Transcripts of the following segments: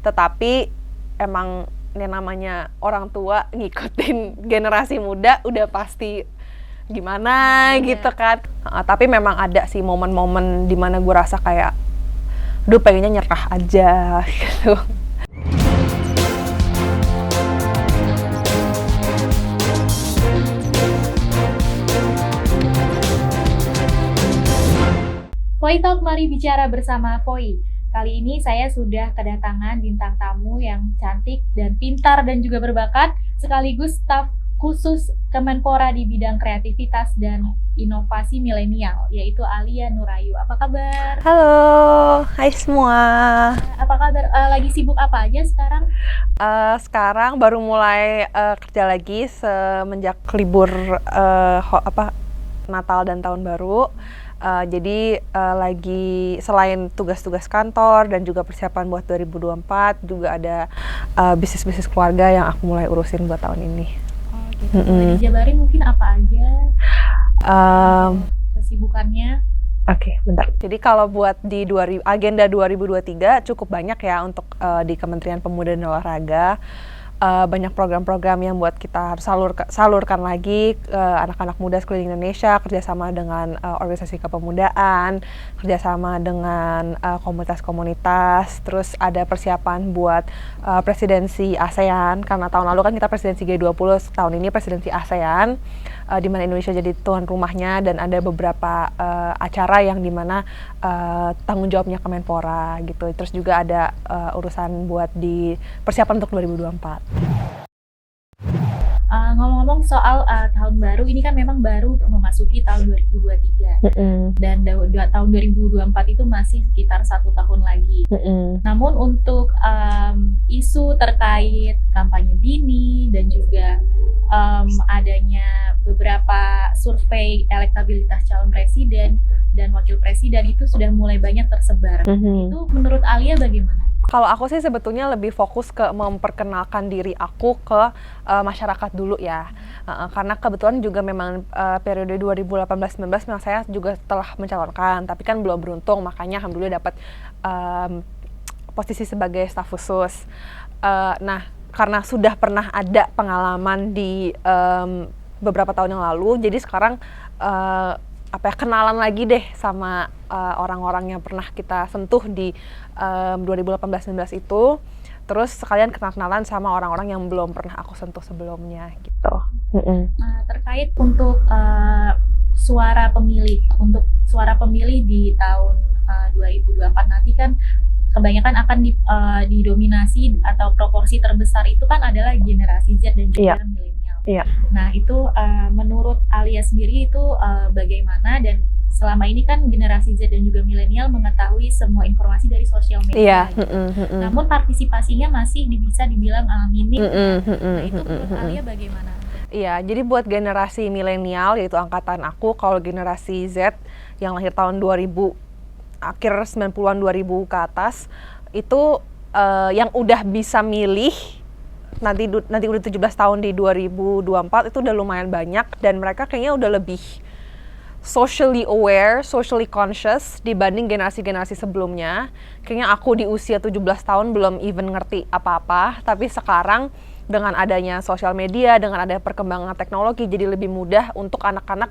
tetapi emang yang namanya orang tua ngikutin generasi muda udah pasti gimana gitu kan. Tapi memang ada sih momen-momen dimana gue rasa kayak aduh pengennya nyerah aja gitu. Voi Talk, mari bicara bersama Voi. Kali ini saya sudah kedatangan bintang tamu yang cantik dan pintar dan juga berbakat, sekaligus staf khusus Kemenpora di bidang kreativitas dan inovasi milenial, yaitu Alia Nurayu. Apa kabar? Halo, hai semua. Apa kabar? Lagi sibuk apa aja sekarang? Sekarang baru mulai kerja lagi semenjak libur Natal dan Tahun Baru. Jadi lagi selain tugas-tugas kantor dan juga persiapan buat 2024 juga ada bisnis-bisnis keluarga yang aku mulai urusin buat tahun ini. Oh gitu. Boleh dijabarin mungkin apa aja kesibukannya? Oke, bentar. Jadi kalau buat di agenda 2023 cukup banyak ya untuk di Kementerian Pemuda dan Olahraga. Banyak program-program yang buat kita harus salurkan lagi ke anak-anak muda sekeliling Indonesia, kerjasama dengan organisasi kepemudaan, kerjasama dengan komunitas-komunitas, terus ada persiapan buat presidensi ASEAN, karena tahun lalu kan kita presidensi G20, tahun ini presidensi ASEAN, di mana Indonesia jadi tuan rumahnya, dan ada beberapa acara yang dimana tanggung jawabnya Kemenpora gitu. Terus juga ada urusan buat di persiapan untuk 2024. Ngomong-ngomong soal tahun baru, ini kan memang baru memasuki tahun 2023 dan tahun 2024 itu masih sekitar 1 tahun lagi. Namun untuk isu terkait kampanye dini dan juga adanya beberapa survei elektabilitas calon presiden dan wakil presiden itu sudah mulai banyak tersebar. Itu menurut Alia bagaimana? Kalau aku sih sebetulnya lebih fokus ke memperkenalkan diri aku ke masyarakat dulu ya. Karena kebetulan juga memang periode 2018-19 memang saya juga telah mencalonkan, tapi kan belum beruntung, makanya alhamdulillah dapat posisi sebagai staf khusus. Nah, karena sudah pernah ada pengalaman di beberapa tahun yang lalu, jadi sekarang kenalan lagi deh sama orang-orang yang pernah kita sentuh di 2018-19 itu, terus sekalian kenal-kenalan sama orang-orang yang belum pernah aku sentuh sebelumnya gitu. Terkait untuk suara pemilih di tahun 2024 nanti kan kebanyakan akan didominasi atau proporsi terbesar itu kan adalah generasi Z dan juga milenial. Nah itu menurut Alia sendiri itu bagaimana, dan selama ini kan generasi Z dan juga milenial mengetahui semua informasi dari sosial media. Namun partisipasinya masih bisa dibilang minim. Nah itu menurut Alia bagaimana? Iya, jadi buat generasi milenial, yaitu angkatan aku, kalau generasi Z yang lahir tahun 2000, akhir 90-an 2000 ke atas, itu yang udah bisa milih nanti udah 17 tahun di 2024 itu udah lumayan banyak, dan mereka kayaknya udah lebih socially aware, socially conscious dibanding generasi-generasi sebelumnya. Kayaknya aku di usia 17 tahun belum even ngerti apa-apa, tapi sekarang dengan adanya sosial media, dengan ada perkembangan teknologi, jadi lebih mudah untuk anak-anak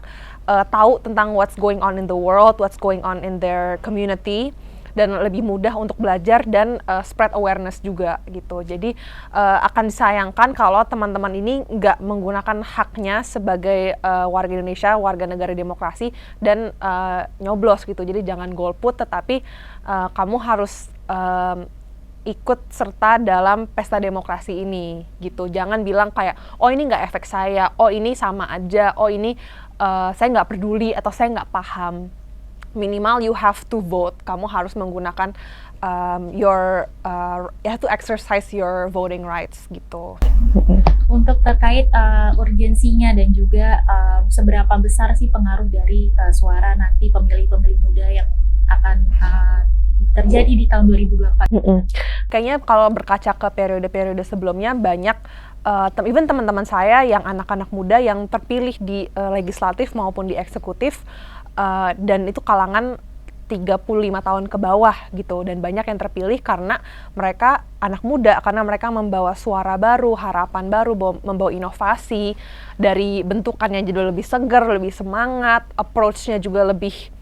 tahu tentang what's going on in the world, what's going on in their community, dan lebih mudah untuk belajar dan spread awareness juga gitu. Jadi akan disayangkan kalau teman-teman ini nggak menggunakan haknya sebagai warga Indonesia, warga negara demokrasi, dan nyoblos gitu. Jadi jangan golput, tetapi kamu harus ikut serta dalam pesta demokrasi ini gitu. Jangan bilang kayak, oh ini nggak efek saya, oh ini sama aja, oh ini saya nggak peduli atau saya nggak paham. Minimal you have to vote. Kamu harus menggunakan you have to exercise your voting rights gitu. Untuk terkait urgensinya dan juga seberapa besar sih pengaruh dari suara nanti pemilih-pemilih muda yang akan terjadi di tahun 2024. Kayaknya kalau berkaca ke periode-periode sebelumnya, banyak even teman-teman saya yang anak-anak muda yang terpilih di legislatif maupun di eksekutif, dan itu kalangan 35 tahun ke bawah gitu, dan banyak yang terpilih karena mereka anak muda, karena mereka membawa suara baru, harapan baru, membawa inovasi, dari bentukannya jadi lebih segar, lebih semangat, approach-nya juga lebih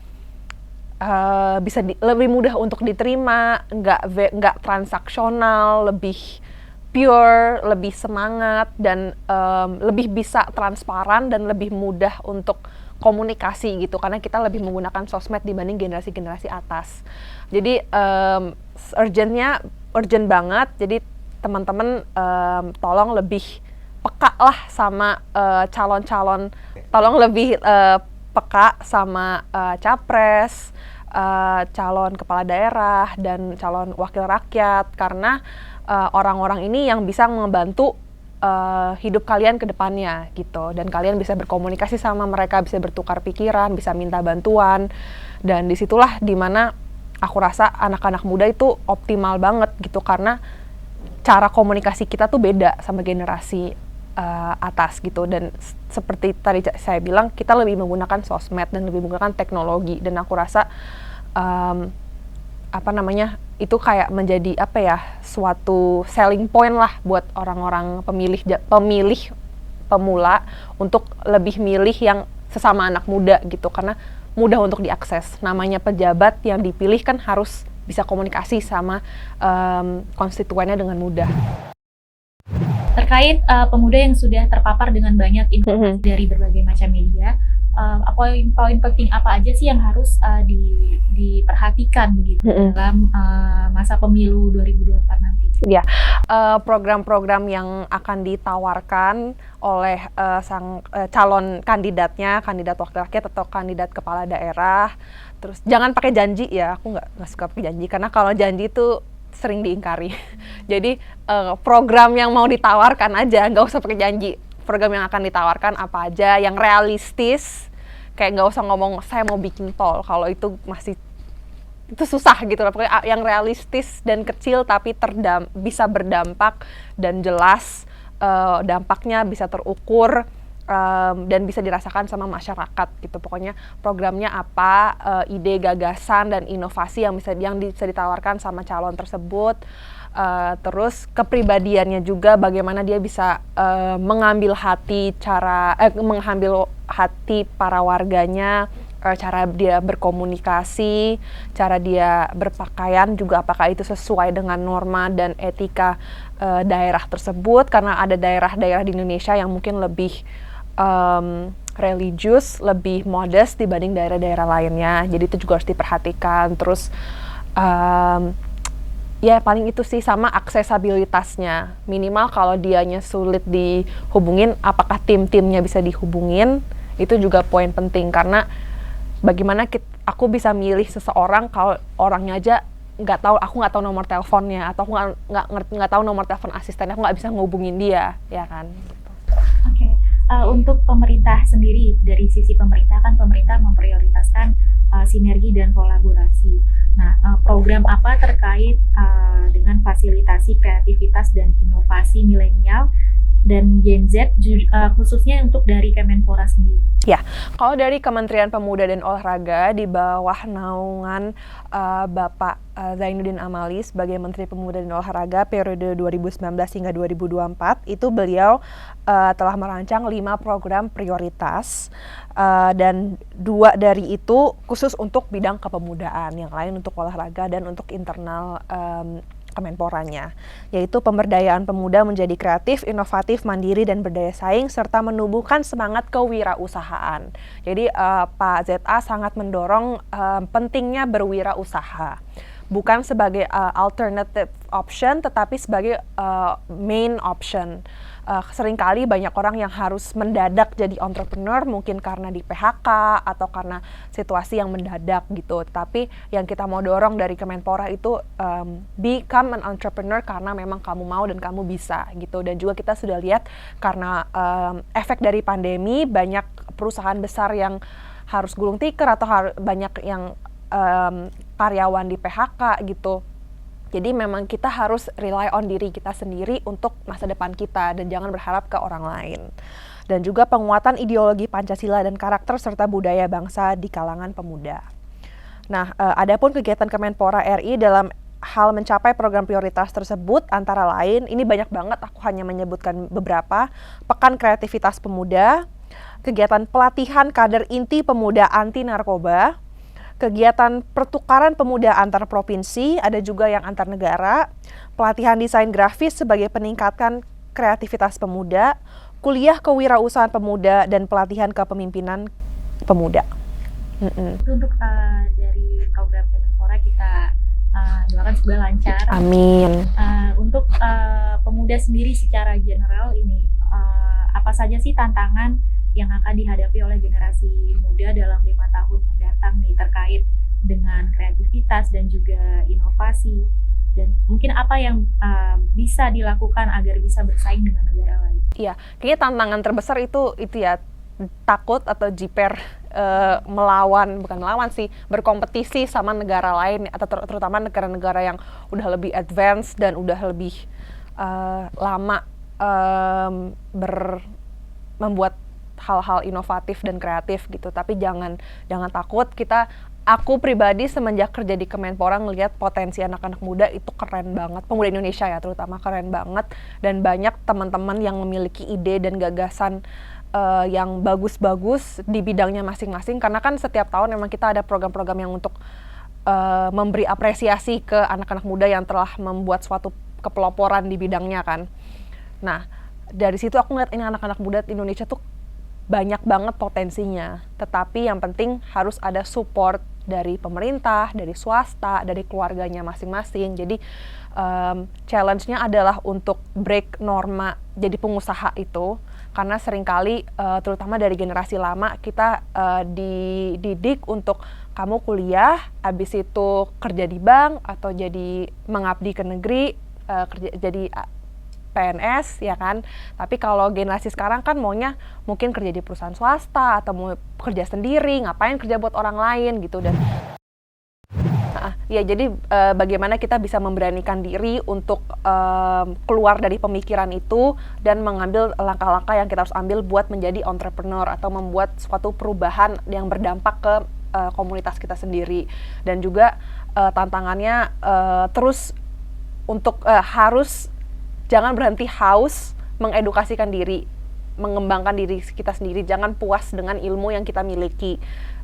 lebih mudah untuk diterima, nggak transaksional, lebih pure, lebih semangat, dan lebih bisa transparan dan lebih mudah untuk komunikasi gitu, karena kita lebih menggunakan sosmed dibanding generasi-generasi atas. Jadi urgent banget. Jadi teman-teman tolong lebih peka lah sama calon-calon, tolong lebih peka sama capres, calon kepala daerah, dan calon wakil rakyat, karena orang-orang ini yang bisa membantu hidup kalian ke depannya gitu, dan kalian bisa berkomunikasi sama mereka, bisa bertukar pikiran, bisa minta bantuan, dan disitulah dimana aku rasa anak-anak muda itu optimal banget gitu, karena cara komunikasi kita tuh beda sama generasi atas gitu, dan seperti tadi saya bilang, kita lebih menggunakan sosmed dan lebih menggunakan teknologi, dan aku rasa itu kayak menjadi suatu selling point lah buat orang-orang pemilih pemula untuk lebih milih yang sesama anak muda gitu, karena mudah untuk diakses. Namanya pejabat yang dipilih kan harus bisa komunikasi sama konstituennya dengan mudah. Terkait pemuda yang sudah terpapar dengan banyak informasi dari berbagai macam media, poin penting apa aja sih yang harus diperhatikan begitu dalam masa pemilu 2024 nanti? Ya, program-program yang akan ditawarkan oleh sang calon kandidatnya, kandidat wakil rakyat atau kandidat kepala daerah. Terus jangan pakai janji ya, aku nggak suka pakai janji, karena kalau janji itu sering diingkari. Jadi program yang mau ditawarkan aja, nggak usah pakai janji. Program yang akan ditawarkan apa aja, yang realistis, kayak nggak usah ngomong saya mau bikin tol, kalau itu masih itu susah gitu. Pokoknya yang realistis dan kecil tapi bisa berdampak dan jelas, dampaknya bisa terukur, dan bisa dirasakan sama masyarakat gitu. Pokoknya programnya apa, ide, gagasan, dan inovasi yang bisa ditawarkan sama calon tersebut. Terus kepribadiannya juga, bagaimana dia bisa mengambil hati para warganya, cara dia berkomunikasi, cara dia berpakaian juga, apakah itu sesuai dengan norma dan etika daerah tersebut, karena ada daerah-daerah di Indonesia yang mungkin lebih religius, lebih modest dibanding daerah-daerah lainnya, jadi itu juga harus diperhatikan. Terus ya paling itu sih, sama aksesabilitasnya, minimal kalau dianya sulit dihubungin, apakah tim-timnya bisa dihubungin, itu juga poin penting, karena bagaimana aku bisa milih seseorang kalau orangnya aja aku nggak tahu nomor teleponnya, atau aku nggak tahu nomor telepon asistennya, aku nggak bisa ngehubungin dia, ya kan. Oke. Untuk pemerintah sendiri, dari sisi pemerintah kan pemerintah memprioritaskan sinergi dan kolaborasi. Nah, program apa terkait dengan fasilitasi kreativitas dan inovasi milenial dan Gen Z, khususnya untuk dari Kemenpora sendiri? Ya, kalau dari Kementerian Pemuda dan Olahraga di bawah naungan Bapak Zainuddin Amali sebagai Menteri Pemuda dan Olahraga periode 2019 hingga 2024, itu beliau telah merancang 5 program prioritas, dan 2 dari itu khusus untuk bidang kepemudaan, yang lain untuk olahraga dan untuk internal Kemenporanya, yaitu pemberdayaan pemuda menjadi kreatif, inovatif, mandiri, dan berdaya saing, serta menumbuhkan semangat kewirausahaan. Jadi Pak ZA sangat mendorong pentingnya berwirausaha, bukan sebagai alternative option, tetapi sebagai main option. Seringkali banyak orang yang harus mendadak jadi entrepreneur, mungkin karena di PHK atau karena situasi yang mendadak gitu. Tapi yang kita mau dorong dari Kemenpora itu become an entrepreneur karena memang kamu mau dan kamu bisa gitu. Dan juga kita sudah lihat karena efek dari pandemi, banyak perusahaan besar yang harus gulung tikar atau banyak yang karyawan di PHK gitu. Jadi memang kita harus rely on diri kita sendiri untuk masa depan kita, dan jangan berharap ke orang lain. Dan juga penguatan ideologi Pancasila dan karakter serta budaya bangsa di kalangan pemuda. Nah, adapun kegiatan Kemenpora RI dalam hal mencapai program prioritas tersebut antara lain, ini banyak banget, aku hanya menyebutkan beberapa. Pekan Kreativitas Pemuda, kegiatan pelatihan kader inti pemuda anti narkoba, kegiatan pertukaran pemuda antar provinsi, ada juga yang antar negara, pelatihan desain grafis sebagai peningkatan kreativitas pemuda, kuliah kewirausahaan pemuda, dan pelatihan kepemimpinan pemuda. Untuk dari program Kemenpora kita doakan semoga lancar. Amin. Untuk pemuda sendiri secara general ini, apa saja sih tantangan yang akan dihadapi oleh generasi muda dalam 5 tahun mendatang nih terkait dengan kreativitas dan juga inovasi, dan mungkin apa yang bisa dilakukan agar bisa bersaing dengan negara lain? Iya, kayaknya tantangan terbesar itu ya, takut atau jiper bukan melawan sih, berkompetisi sama negara lain atau terutama negara-negara yang udah lebih advance dan udah lebih lama membuat hal-hal inovatif dan kreatif gitu. Tapi jangan takut. Aku pribadi semenjak kerja di Kemenpora ngelihat potensi anak-anak muda itu keren banget, pemuda Indonesia ya terutama keren banget, dan banyak teman-teman yang memiliki ide dan gagasan yang bagus-bagus di bidangnya masing-masing, karena kan setiap tahun memang kita ada program-program yang untuk memberi apresiasi ke anak-anak muda yang telah membuat suatu kepeloporan di bidangnya kan. Nah, dari situ aku ngeliat ini anak-anak muda Indonesia tuh banyak banget potensinya, tetapi yang penting harus ada support dari pemerintah, dari swasta, dari keluarganya masing-masing. Jadi challenge-nya adalah untuk break norma jadi pengusaha itu, karena seringkali terutama dari generasi lama kita dididik untuk kamu kuliah, habis itu kerja di bank atau jadi mengabdi ke negeri, jadi PNS ya kan. Tapi kalau generasi sekarang kan maunya mungkin kerja di perusahaan swasta atau mau kerja sendiri, ngapain kerja buat orang lain gitu. Dan ya jadi bagaimana kita bisa memberanikan diri untuk keluar dari pemikiran itu dan mengambil langkah-langkah yang kita harus ambil buat menjadi entrepreneur atau membuat suatu perubahan yang berdampak ke komunitas kita sendiri. Dan juga tantangannya terus untuk harus jangan berhenti haus mengedukasikan diri, mengembangkan diri kita sendiri. Jangan puas dengan ilmu yang kita miliki.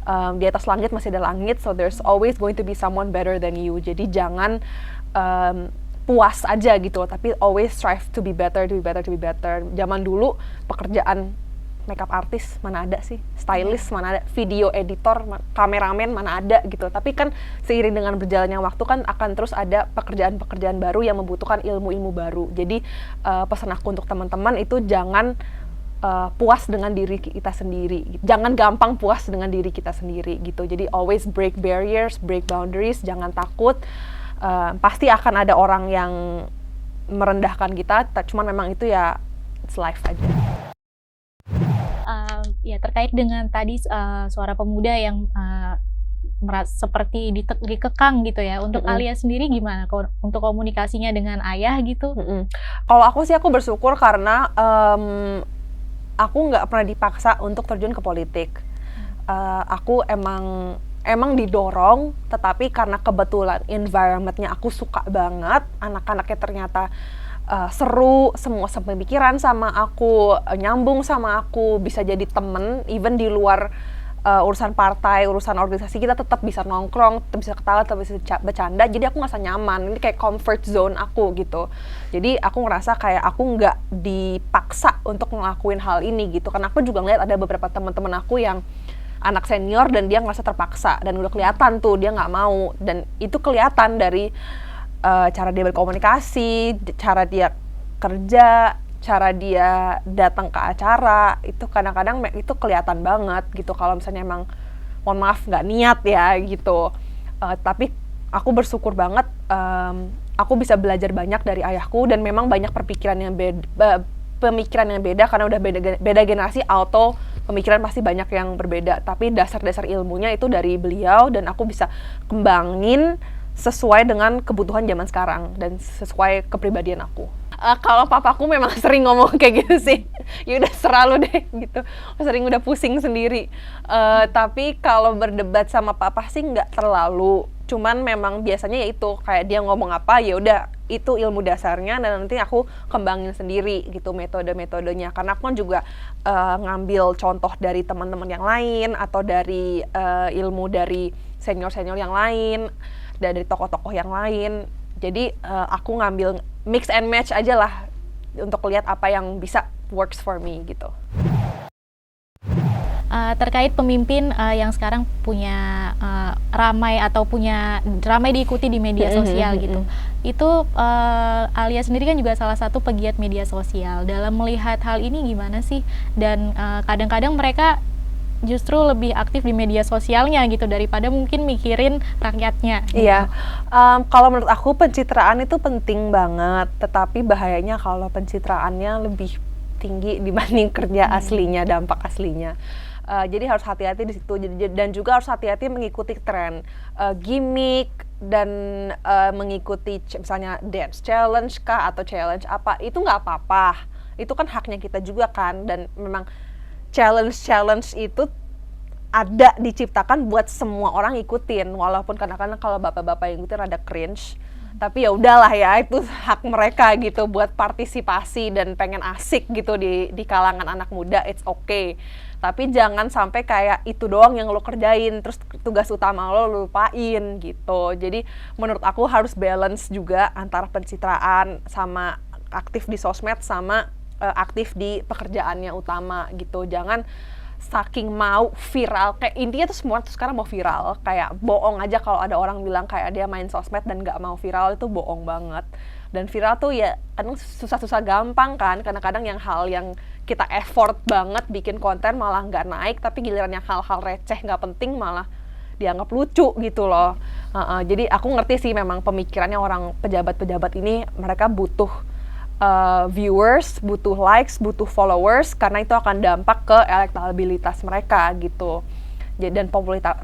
Di atas langit masih ada langit, so there's always going to be someone better than you. Jadi jangan puas aja gitu, tapi always strive to be better, to be better, to be better. Zaman dulu pekerjaan makeup artist mana ada sih, stylist mana ada, video editor, kameramen mana ada gitu. Tapi kan seiring dengan berjalannya waktu kan akan terus ada pekerjaan-pekerjaan baru yang membutuhkan ilmu-ilmu baru. Jadi pesan aku untuk teman-teman itu jangan puas dengan diri kita sendiri. Jangan gampang puas dengan diri kita sendiri gitu. Jadi always break barriers, break boundaries, jangan takut. Pasti akan ada orang yang merendahkan kita, cuman memang itu ya it's life aja. Ya terkait dengan tadi suara pemuda yang merasa seperti dikekang gitu ya. Untuk Alia sendiri gimana untuk komunikasinya dengan ayah gitu? Kalau aku sih aku bersyukur karena aku nggak pernah dipaksa untuk terjun ke politik. Aku emang didorong, tetapi karena kebetulan environment-nya aku suka banget, anak-anaknya ternyata seru, semua sepemikiran sama aku, nyambung sama aku, bisa jadi temen, even di luar urusan partai, urusan organisasi kita tetap bisa nongkrong, tetap bisa ketawa, tetap bisa bercanda. Jadi aku ngerasa nyaman, ini kayak comfort zone aku gitu. Jadi aku ngerasa kayak aku nggak dipaksa untuk ngelakuin hal ini gitu. Karena aku juga ngeliat ada beberapa teman-teman aku yang anak senior dan dia ngerasa terpaksa, dan udah kelihatan tuh dia nggak mau, dan itu kelihatan dari cara dia berkomunikasi, cara dia kerja, cara dia datang ke acara, itu kadang-kadang itu kelihatan banget gitu kalau misalnya emang mohon maaf nggak niat ya gitu. Tapi aku bersyukur banget aku bisa belajar banyak dari ayahku, dan memang banyak pemikiran yang beda karena udah beda generasi, auto pemikiran pasti banyak yang berbeda, tapi dasar-dasar ilmunya itu dari beliau, dan aku bisa kembangin sesuai dengan kebutuhan zaman sekarang dan sesuai kepribadian aku. Kalau papaku memang sering ngomong kayak gitu sih. Ya udah selalu deh gitu. Sering udah pusing sendiri. Tapi kalau berdebat sama papa sih nggak terlalu. Cuman memang biasanya ya itu kayak dia ngomong apa ya udah itu ilmu dasarnya dan nanti aku kembangin sendiri gitu metode-metodenya. Karena aku kan juga ngambil contoh dari teman-teman yang lain atau dari ilmu dari senior-senior yang lain, dari tokoh-tokoh yang lain. Jadi aku ngambil mix and match aja lah untuk lihat apa yang bisa works for me gitu. Terkait pemimpin yang sekarang punya ramai diikuti di media sosial gitu. Itu Alia sendiri kan juga salah satu pegiat media sosial. Dalam melihat hal ini gimana sih? Dan kadang-kadang mereka justru lebih aktif di media sosialnya gitu daripada mungkin mikirin rakyatnya. Gitu. Iya, kalau menurut aku pencitraan itu penting banget, tetapi bahayanya kalau pencitraannya lebih tinggi dibanding kerja aslinya, dampak aslinya. Jadi harus hati-hati di situ dan juga harus hati-hati mengikuti tren, gimmick dan mengikuti misalnya dance challenge kah atau challenge apa itu nggak apa-apa, itu kan haknya kita juga kan dan memang challenge itu ada diciptakan buat semua orang ikutin walaupun kadang-kadang kalau bapak-bapak yang ikutin rada cringe. Tapi ya udahlah ya, itu hak mereka gitu buat partisipasi dan pengen asik gitu di kalangan anak muda, it's okay. Tapi jangan sampai kayak itu doang yang lo kerjain, terus tugas utama lo lupain gitu. Jadi menurut aku harus balance juga antara pencitraan sama aktif di sosmed sama aktif di pekerjaannya utama gitu. Jangan saking mau viral, kayak intinya tuh semua tuh sekarang mau viral, kayak bohong aja kalau ada orang bilang kayak dia main sosmed dan nggak mau viral, itu bohong banget. Dan viral tuh ya kadang susah-susah gampang kan, kadang-kadang yang hal yang kita effort banget bikin konten malah nggak naik, tapi giliran yang hal-hal receh nggak penting malah dianggap lucu gitu loh. Jadi aku ngerti sih memang pemikirannya orang pejabat-pejabat ini, mereka butuh viewers, butuh likes, butuh followers, karena itu akan dampak ke elektabilitas mereka gitu. Dan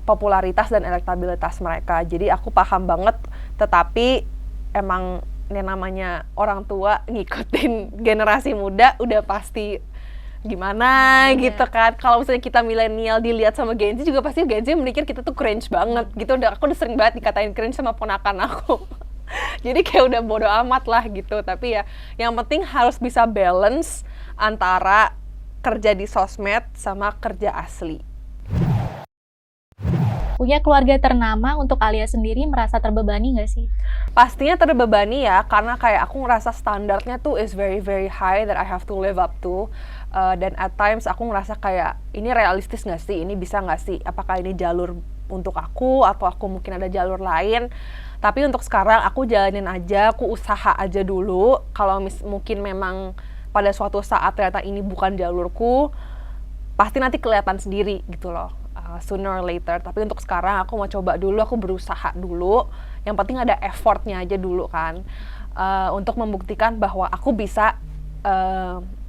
popularitas dan elektabilitas mereka. Jadi aku paham banget, tetapi emang ini namanya orang tua ngikutin generasi muda udah pasti gimana gitu kan. Kalau misalnya kita milenial dilihat sama Gen Z juga pasti Gen Z mikir kita tuh cringe banget gitu. Aku udah sering banget dikatain cringe sama ponakan aku. Jadi kayak udah bodo amat lah gitu. Tapi ya yang penting harus bisa balance antara kerja di sosmed sama kerja asli. Punya keluarga ternama, untuk Alia sendiri merasa terbebani nggak sih? Pastinya terbebani ya, karena kayak aku ngerasa standarnya tuh is very very high that I have to live up to. Dan at times aku ngerasa kayak ini realistis nggak sih, ini bisa nggak sih, apakah ini jalur untuk aku atau aku mungkin ada jalur lain. Tapi untuk sekarang aku jalanin aja, aku usaha aja dulu. Kalau mungkin memang pada suatu saat ternyata ini bukan jalurku, pasti nanti kelihatan sendiri gitu loh, sooner or later. Tapi untuk sekarang aku mau coba dulu, aku berusaha dulu. Yang penting ada effortnya aja dulu kan, untuk membuktikan bahwa aku bisa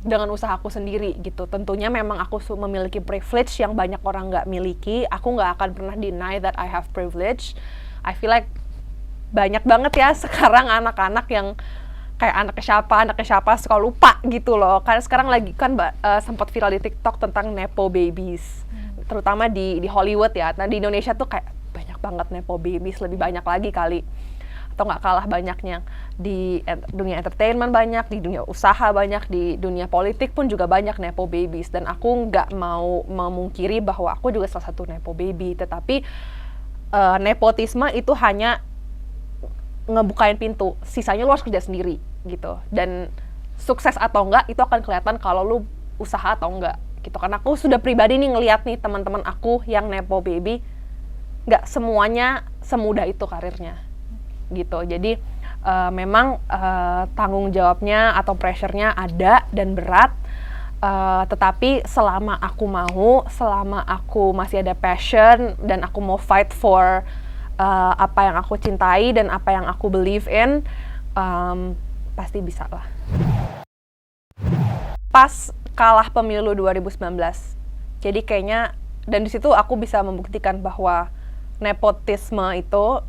dengan usahaku sendiri gitu. Tentunya memang aku memiliki privilege yang banyak orang nggak miliki. Aku nggak akan pernah deny that I have privilege. I feel like banyak banget ya sekarang anak-anak yang kayak anaknya siapa suka lupa gitu loh. Karena sekarang lagi kan sempat viral di TikTok tentang nepo babies, terutama di Hollywood ya. Nah di Indonesia tuh kayak banyak banget nepo babies, lebih banyak lagi kali, atau nggak kalah banyaknya. Di dunia entertainment banyak, di dunia usaha banyak, di dunia politik pun juga banyak nepo babies. Dan aku nggak mau memungkiri bahwa aku juga salah satu nepo baby, tetapi nepotisme itu hanya ngebukain pintu, sisanya lu harus kerja sendiri gitu. Dan sukses atau enggak itu akan kelihatan kalau lu usaha atau enggak gitu. Karena aku sudah pribadi nih ngeliat nih teman-teman aku yang nepo baby, nggak semuanya semudah itu karirnya gitu. Jadi memang tanggung jawabnya atau pressure-nya ada dan berat, tetapi selama aku mau, selama aku masih ada passion dan aku mau fight for apa yang aku cintai dan apa yang aku believe in, pasti bisa lah. Pas kalah pemilu 2019, jadi kayaknya, dan di situ aku bisa membuktikan bahwa nepotisme itu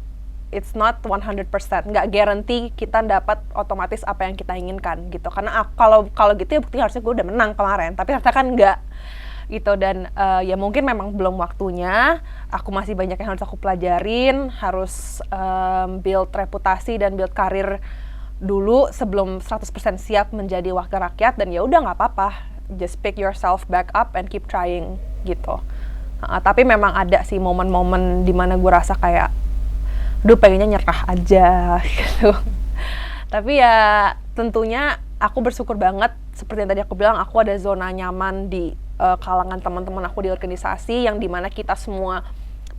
it's not 100%, nggak guarantee kita dapat otomatis apa yang kita inginkan gitu. Karena kalau gitu ya bukti harusnya gue udah menang kemarin, tapi ternyata kan nggak gitu. Dan ya mungkin memang belum waktunya, aku masih banyak yang harus aku pelajarin, harus build reputasi dan build karir dulu sebelum 100% siap menjadi wakil rakyat. Dan ya udah nggak apa-apa, just pick yourself back up and keep trying gitu. Tapi memang ada sih momen-momen dimana gue rasa kayak duh pengennya nyerah aja gitu. Tapi ya tentunya aku bersyukur banget, seperti yang tadi aku bilang, aku ada zona nyaman di kalangan teman-teman aku di organisasi yang dimana kita semua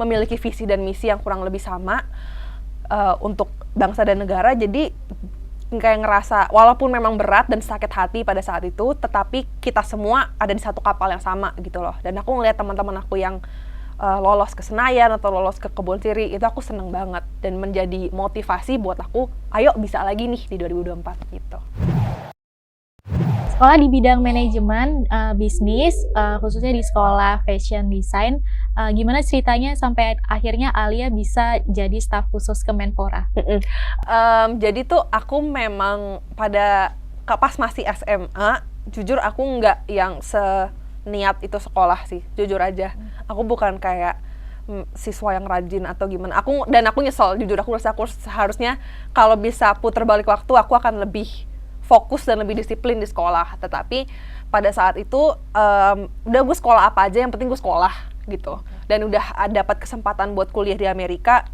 memiliki visi dan misi yang kurang lebih sama untuk bangsa dan negara. Jadi kayak ngerasa walaupun memang berat dan sakit hati pada saat itu, tetapi kita semua ada di satu kapal yang sama gitu loh. Dan aku ngeliat teman-teman aku yang lolos ke Senayan atau lolos ke Kebon Siri, itu aku seneng banget dan menjadi motivasi buat aku, ayo bisa lagi nih di 2024 gitu. Sekolah di bidang manajemen bisnis, khususnya di sekolah fashion design, gimana ceritanya sampai akhirnya Alia bisa jadi staf khusus Kemenpora? Jadi tuh aku memang pas masih SMA, jujur aku nggak yang niat itu sekolah sih, jujur aja. Aku bukan kayak siswa yang rajin atau gimana. Aku nyesel, jujur aku rasa aku seharusnya kalau bisa putar balik waktu, aku akan lebih fokus dan lebih disiplin di sekolah. Tetapi pada saat itu udah gue sekolah apa aja, yang penting gue sekolah gitu. Dan udah dapat kesempatan buat kuliah di Amerika,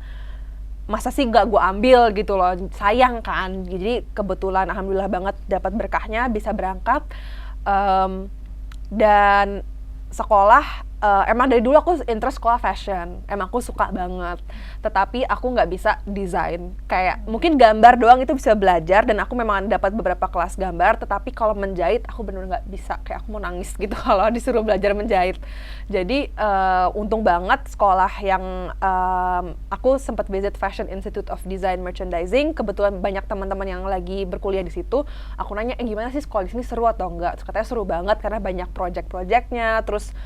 masa sih gak gue ambil gitu loh, sayang kan. Jadi kebetulan alhamdulillah banget dapat berkahnya bisa berangkat. Dan sekolah, emang dari dulu aku interest sekolah fashion, emang aku suka banget, tetapi aku nggak bisa desain. Kayak mungkin gambar doang itu bisa belajar, dan aku memang dapat beberapa kelas gambar, tetapi kalau menjahit aku benar-benar nggak bisa, kayak aku mau nangis gitu kalau disuruh belajar menjahit. Jadi untung banget sekolah yang aku sempat visit Fashion Institute of Design Merchandising, kebetulan banyak teman-teman yang lagi berkuliah di situ. Aku nanya, gimana sih sekolah di sini, seru atau enggak? Terus katanya seru banget karena banyak project-projectnya, terus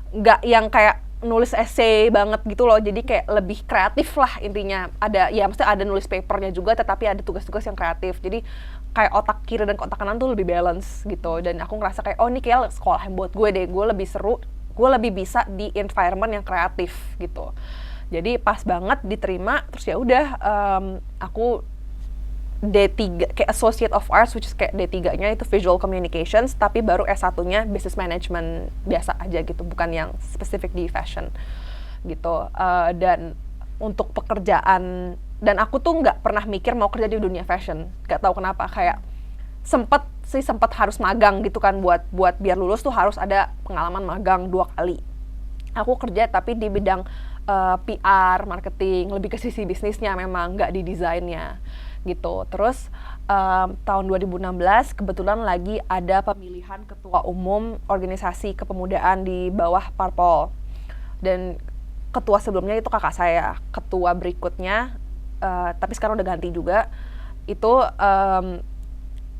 nggak yang kayak nulis essay banget gitu loh, jadi kayak lebih kreatif lah intinya. Ada ya, maksudnya ada nulis papernya juga, tetapi ada tugas-tugas yang kreatif. Jadi kayak otak kiri dan otak kanan tuh lebih balance gitu. Dan aku ngerasa kayak, oh ini kayak sekolah yang buat gue deh, gue lebih seru, gue lebih bisa di environment yang kreatif gitu. Jadi pas banget diterima, terus ya udah aku D3 kayak Associate of Arts, which is kayak D3-nya itu Visual Communications, tapi baru S1-nya Business Management biasa aja gitu, bukan yang spesifik di fashion gitu. Dan untuk pekerjaan, dan aku tuh nggak pernah mikir mau kerja di dunia fashion, nggak tahu kenapa. Kayak sempet harus magang gitu kan, buat biar lulus tuh harus ada pengalaman magang 2 kali. Aku kerja tapi di bidang PR, marketing, lebih ke sisi bisnisnya memang, nggak di desainnya gitu. Terus tahun 2016 kebetulan lagi ada pemilihan ketua umum organisasi kepemudaan di bawah Parpol, dan ketua sebelumnya itu kakak saya, ketua berikutnya tapi sekarang udah ganti juga, itu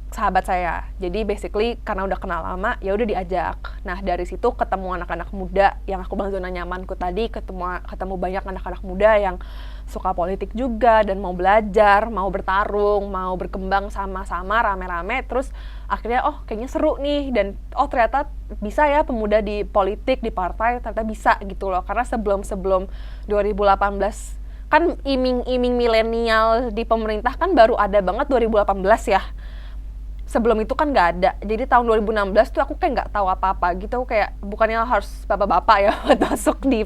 sahabat saya. Jadi basically karena udah kenal lama, ya udah diajak. Nah dari situ ketemu anak-anak muda yang aku bilang zona nyamanku tadi, ketemu banyak anak-anak muda yang suka politik juga dan mau belajar, mau bertarung, mau berkembang sama-sama rame-rame. Terus akhirnya oh kayaknya seru nih, dan oh ternyata bisa ya pemuda di politik, di partai, ternyata bisa gitu loh. Karena sebelum 2018 kan iming-iming milenial di pemerintah kan baru ada banget 2018 ya. Sebelum itu kan nggak ada. Jadi tahun 2016 tuh aku kayak nggak tahu apa-apa gitu. Kayak bukannya harus bapak-bapak ya masuk di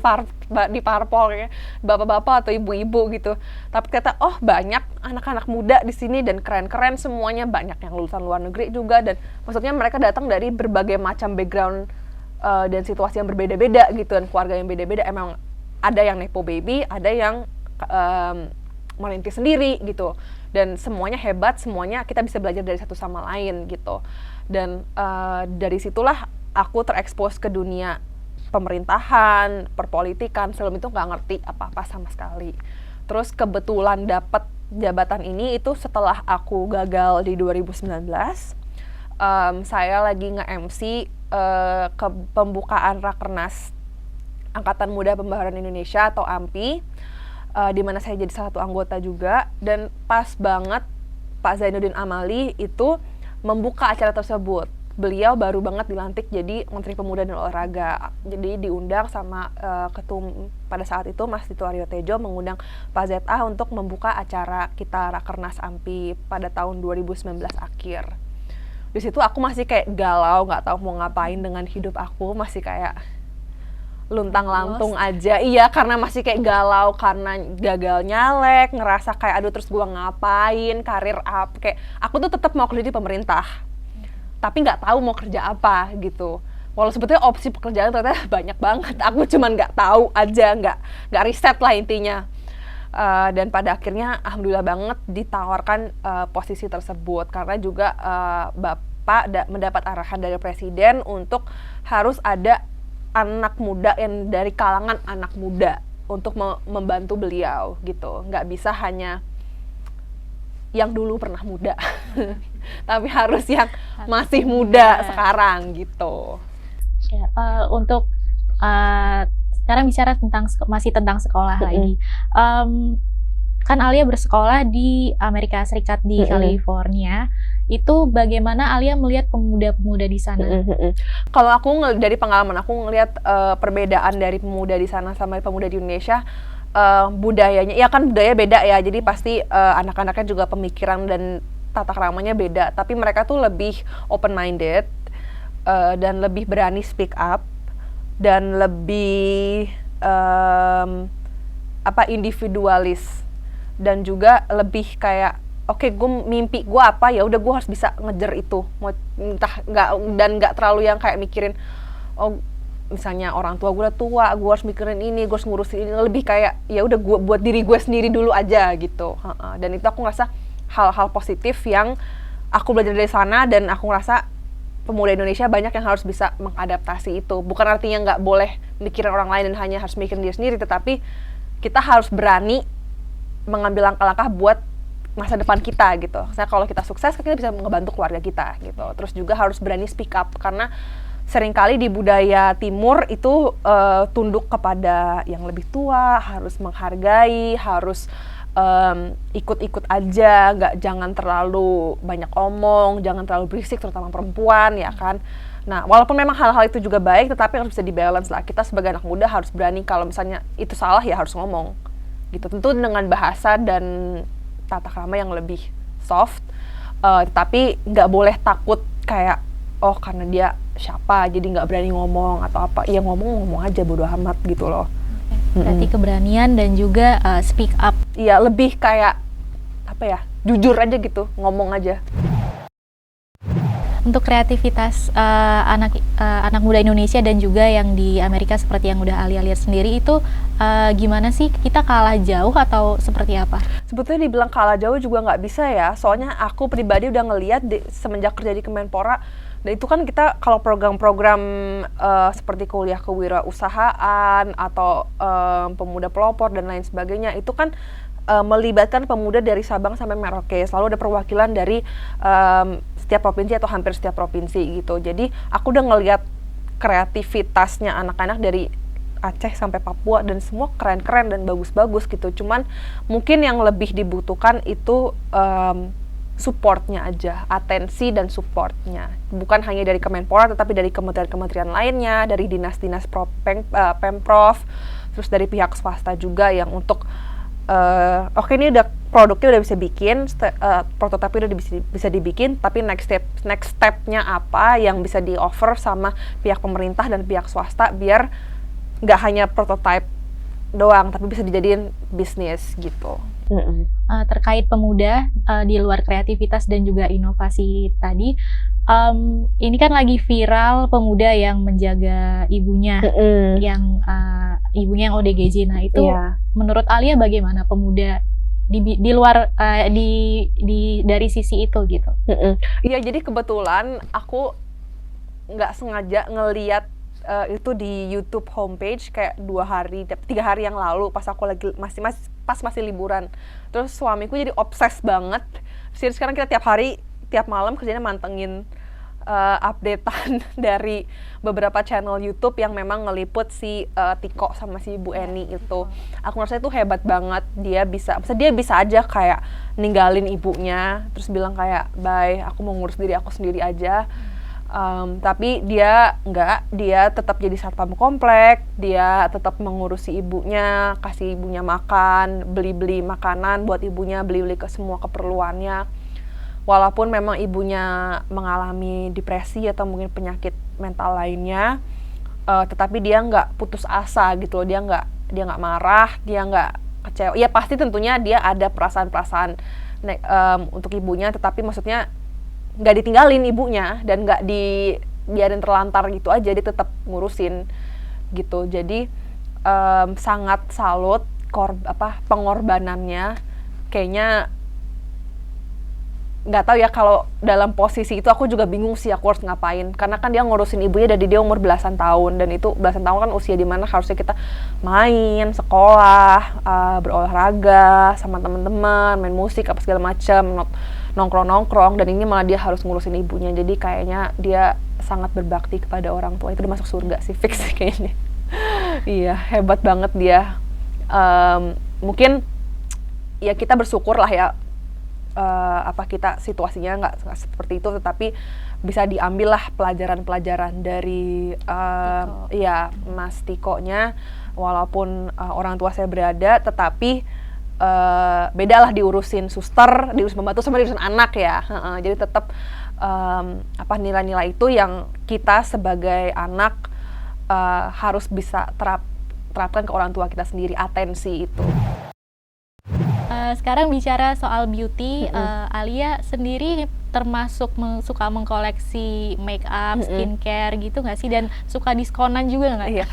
parpol ya, bapak-bapak atau ibu-ibu gitu. Tapi ternyata oh banyak anak-anak muda di sini dan keren-keren semuanya, banyak yang lulusan luar negeri juga, dan maksudnya mereka datang dari berbagai macam background dan situasi yang berbeda-beda gitu, dan keluarga yang beda-beda. Emang ada yang nepo baby, ada yang merintis sendiri gitu, dan semuanya hebat, semuanya kita bisa belajar dari satu sama lain gitu. Dan dari situlah aku terekspos ke dunia pemerintahan, perpolitikan. Sebelum itu nggak ngerti apa-apa sama sekali. Terus kebetulan dapat jabatan ini itu setelah aku gagal di 2019. Saya lagi nge-MC ke pembukaan Rakernas Angkatan Muda Pembaharuan Indonesia atau AMPI. di mana saya jadi salah satu anggota juga, dan pas banget Pak Zainuddin Amali itu membuka acara tersebut. Beliau baru banget dilantik jadi Menteri Pemuda dan Olahraga, jadi diundang sama ketum pada saat itu Mas Dito Aryo Tejo mengundang Pak ZA untuk membuka acara kita Rakernas AMPI pada tahun 2019 akhir. Di situ aku masih kayak galau, nggak tahu mau ngapain dengan hidup aku, masih kayak luntang-lantung aja. Iya, karena masih kayak galau karena gagal nyalek, ngerasa kayak aduh terus gua ngapain, karir apa, kayak aku tuh tetap mau kerja di pemerintah. Tapi nggak tahu mau kerja apa gitu. Walau sebetulnya opsi pekerjaan ternyata banyak banget. Aku cuman nggak tahu aja, nggak riset lah intinya. Dan pada akhirnya alhamdulillah banget ditawarkan posisi tersebut karena juga Bapak mendapat arahan dari Presiden untuk harus ada anak muda yang dari kalangan anak muda untuk membantu beliau gitu. Nggak bisa hanya yang dulu pernah muda, tapi harus yang masih muda sekarang gitu. Ya, untuk sekarang bicara masih tentang sekolah lagi. Kan Alia bersekolah di Amerika Serikat di California. Itu bagaimana Alia melihat pemuda-pemuda di sana? Kalau aku dari pengalaman aku ngelihat perbedaan dari pemuda di sana sama pemuda di Indonesia, budayanya, ya kan budaya beda ya. Jadi pasti anak-anaknya juga pemikiran dan tata keramanya beda. Tapi mereka tuh lebih open minded dan lebih berani speak up dan lebih individualis dan juga lebih kayak oke, mimpi gue apa, ya udah gue harus bisa ngejar itu, mau entah nggak terlalu yang kayak mikirin misalnya orang tua gue udah tua, gue harus mikirin ini, gue harus ngurusin ini, lebih kayak ya udah gue buat diri gue sendiri dulu aja gitu. Dan itu aku ngerasa hal-hal positif yang aku belajar dari sana, dan aku ngerasa pemuda Indonesia banyak yang harus bisa mengadaptasi itu. Bukan artinya nggak boleh mikirin orang lain dan hanya harus mikirin diri sendiri, tetapi kita harus berani mengambil langkah-langkah buat masa depan kita gitu. Misalnya kalau kita sukses, kita bisa ngebantu keluarga kita gitu. Terus juga harus berani speak up, karena seringkali di budaya timur itu tunduk kepada yang lebih tua, harus menghargai, harus ikut-ikut aja, jangan terlalu banyak omong, jangan terlalu berisik, terutama perempuan ya kan. Nah, walaupun memang hal-hal itu juga baik, tetapi harus bisa dibalance lah. Kita sebagai anak muda harus berani kalau misalnya itu salah ya harus ngomong gitu. Tentu dengan bahasa dan tata krama yang lebih soft, tapi nggak boleh takut kayak karena dia siapa jadi nggak berani ngomong atau apa. Ya ngomong aja, bodo amat gitu loh. Berarti keberanian dan juga speak up. Iya, lebih kayak apa ya, jujur aja gitu, ngomong aja. Untuk kreativitas anak muda Indonesia dan juga yang di Amerika seperti yang udah Alia lihat sendiri itu gimana sih, kita kalah jauh atau seperti apa? Sebetulnya dibilang kalah jauh juga nggak bisa ya, soalnya aku pribadi udah ngelihat semenjak kerja di Kemenpora, dan itu kan kita kalau program-program seperti kuliah kewirausahaan atau pemuda pelopor dan lain sebagainya, itu kan melibatkan pemuda dari Sabang sampai Merauke, selalu ada perwakilan dari setiap provinsi atau hampir setiap provinsi gitu. Jadi aku udah ngelihat kreativitasnya anak-anak dari Aceh sampai Papua dan semua keren-keren dan bagus-bagus gitu. Cuman mungkin yang lebih dibutuhkan itu supportnya aja, atensi dan supportnya. Bukan hanya dari Kemenpora, tetapi dari kementerian-kementerian lainnya, dari dinas-dinas Pemprov, terus dari pihak swasta juga yang untuk oke, ini udah produknya udah bisa bikin, prototipenya udah bisa dibikin, tapi next stepnya apa yang bisa di offer sama pihak pemerintah dan pihak swasta biar nggak hanya prototype doang, tapi bisa dijadiin bisnis gitu. Terkait pemuda di luar kreativitas dan juga inovasi tadi, ini kan lagi viral pemuda yang menjaga ibunya, yang ibunya yang ODGJ. Nah itu menurut Alia bagaimana pemuda di luar dari sisi itu gitu? Iya, jadi kebetulan aku nggak sengaja ngeliat itu di YouTube homepage kayak 3 hari yang lalu pas aku lagi masih liburan. Terus suamiku jadi obses banget. Sekarang kita tiap malam kerjanya mantengin updatean dari beberapa channel YouTube yang memang ngeliput si Tiko sama si Bu Eni itu. Aku ngerasa itu hebat banget, dia bisa aja kayak ninggalin ibunya terus bilang kayak bye, aku mau ngurus diri aku sendiri aja. Tapi dia tetap jadi satpam komplek, dia tetap mengurusi ibunya, kasih ibunya makan, beli-beli makanan buat ibunya, beli-beli ke semua keperluannya. Walaupun memang ibunya mengalami depresi atau mungkin penyakit mental lainnya, tetapi dia nggak putus asa gitu loh, dia nggak marah, dia nggak kecewa. Ya pasti tentunya dia ada perasaan-perasaan untuk ibunya, tetapi maksudnya nggak ditinggalin ibunya dan nggak dibiarin terlantar gitu aja, dia tetap ngurusin gitu. Jadi sangat salut pengorbanannya. Kayaknya nggak tahu ya, kalau dalam posisi itu aku juga bingung sih aku harus ngapain, karena kan dia ngurusin ibunya dari dia umur belasan tahun, dan itu belasan tahun kan usia dimana harusnya kita main, sekolah, berolahraga sama teman-teman, main musik apa segala macam, nongkrong, dan ini malah dia harus ngurusin ibunya. Jadi kayaknya dia sangat berbakti kepada orang tua, itu udah masuk surga sih fix kayaknya. Iya, hebat banget dia. Mungkin ya kita bersyukur lah ya, kita situasinya nggak seperti itu, tetapi bisa diambil lah pelajaran-pelajaran dari ya Mas Tiko-nya. Walaupun orang tua saya berada, tetapi beda lah diurusin suster, diurusin pembantu sama diurusin anak ya. Jadi tetap nilai-nilai itu yang kita sebagai anak harus bisa terapkan ke orang tua kita sendiri, atensi itu. Sekarang bicara soal beauty, Alia sendiri termasuk suka mengkoleksi make up, skincare gitu nggak sih? Dan suka diskonan juga nggak? Iya.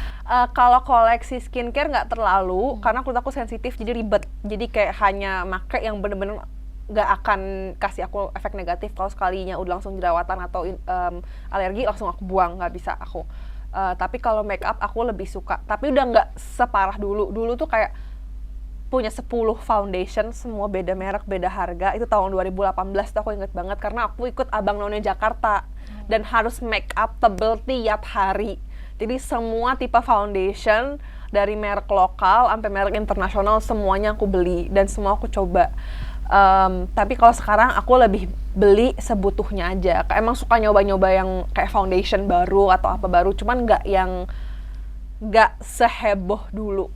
Kalau koleksi skincare nggak terlalu, karena kulit aku sensitif jadi ribet. Jadi kayak hanya make yang bener-bener nggak akan kasih aku efek negatif. Kalau sekalinya udah langsung jerawatan atau alergi, langsung aku buang, nggak bisa aku. Tapi kalau make up aku lebih suka, tapi udah nggak separah dulu. Dulu tuh kayak punya 10 foundation, semua beda merek, beda harga. Itu tahun 2018 tuh aku inget banget, karena aku ikut Abang None Jakarta dan harus make up tebel tiap hari. Jadi semua tipe foundation dari merek lokal sampai merek internasional semuanya aku beli dan semua aku coba. Tapi kalau sekarang aku lebih beli sebutuhnya aja. Emang suka nyoba-nyoba yang kayak foundation baru atau apa baru, cuman nggak seheboh dulu.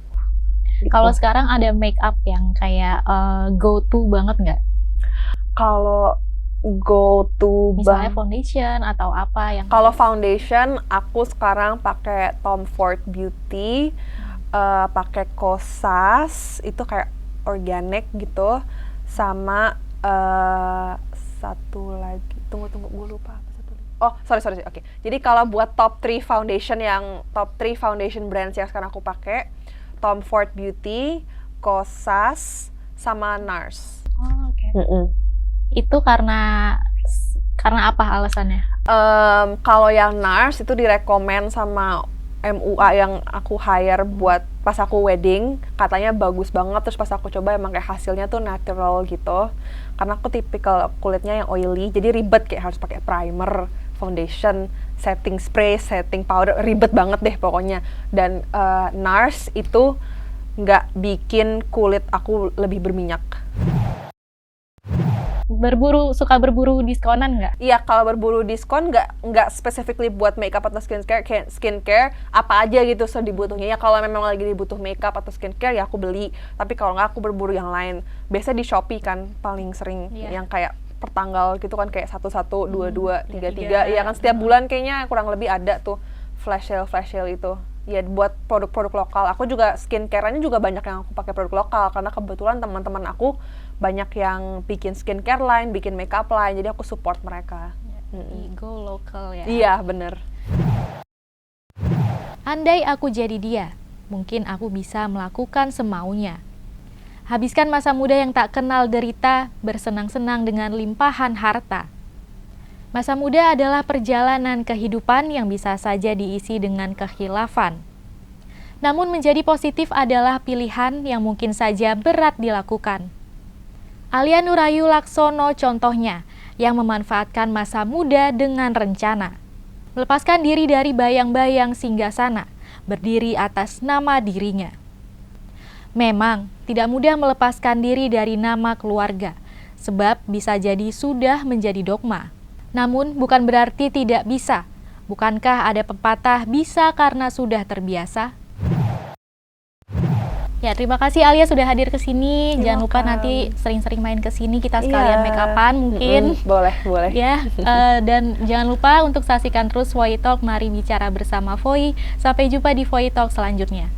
Kalau sekarang ada make up yang kayak go to banget nggak? Kalau go to misalnya foundation atau apa yang? Kalau foundation aku sekarang pakai Tom Ford Beauty, pakai Kosas itu kayak organic gitu, sama satu lagi, tunggu gue lupa apa satu lagi. Oh sorry oke. Jadi kalau buat top 3 foundation brands yang sekarang aku pakai, Tom Ford Beauty, Kosas, sama NARS. Oh, oke. Itu karena apa alasannya? Kalau yang NARS itu direkomend sama MUA yang aku hire buat pas aku wedding, katanya bagus banget. Terus pas aku coba emang kayak hasilnya tuh natural gitu. Karena aku tipikal kulitnya yang oily, jadi ribet, kayak harus pakai primer, foundation, setting spray, setting powder, ribet banget deh pokoknya. Dan NARS itu nggak bikin kulit aku lebih berminyak. Suka berburu diskonan nggak? Iya, kalau berburu diskon nggak specifically buat makeup atau skincare, kayak skincare apa aja gitu dibutuhnya. Ya kalau memang lagi dibutuh makeup atau skincare ya aku beli. Tapi kalau nggak aku berburu yang lain. Biasanya di Shopee kan paling sering yang kayak pertanggal gitu kan, kayak 11, 22, 33. Ya kan setiap bulan kayaknya kurang lebih ada tuh flash sale itu. Ya buat produk-produk lokal. Aku juga skincare-nya juga banyak yang aku pakai produk lokal, karena kebetulan teman-teman aku banyak yang bikin skincare line, bikin makeup line, jadi aku support mereka. Go local ya. Iya, bener. Andai aku jadi dia, mungkin aku bisa melakukan semaunya. Habiskan masa muda yang tak kenal derita, bersenang-senang dengan limpahan harta. Masa muda adalah perjalanan kehidupan yang bisa saja diisi dengan kekhilafan. Namun menjadi positif adalah pilihan yang mungkin saja berat dilakukan. Alia Nurayu Laksono contohnya, yang memanfaatkan masa muda dengan rencana. Melepaskan diri dari bayang-bayang singgasana, berdiri atas nama dirinya. Memang tidak mudah melepaskan diri dari nama keluarga, sebab bisa jadi sudah menjadi dogma. Namun bukan berarti tidak bisa. Bukankah ada pepatah bisa karena sudah terbiasa? Ya, terima kasih Alia sudah hadir ke sini. Jangan lupa nanti sering-sering main ke sini, kita sekalian make up-an mungkin. Boleh. Ya, dan jangan lupa untuk saksikan terus Voy Talk, mari bicara bersama Voy. Sampai jumpa di Voy Talk selanjutnya.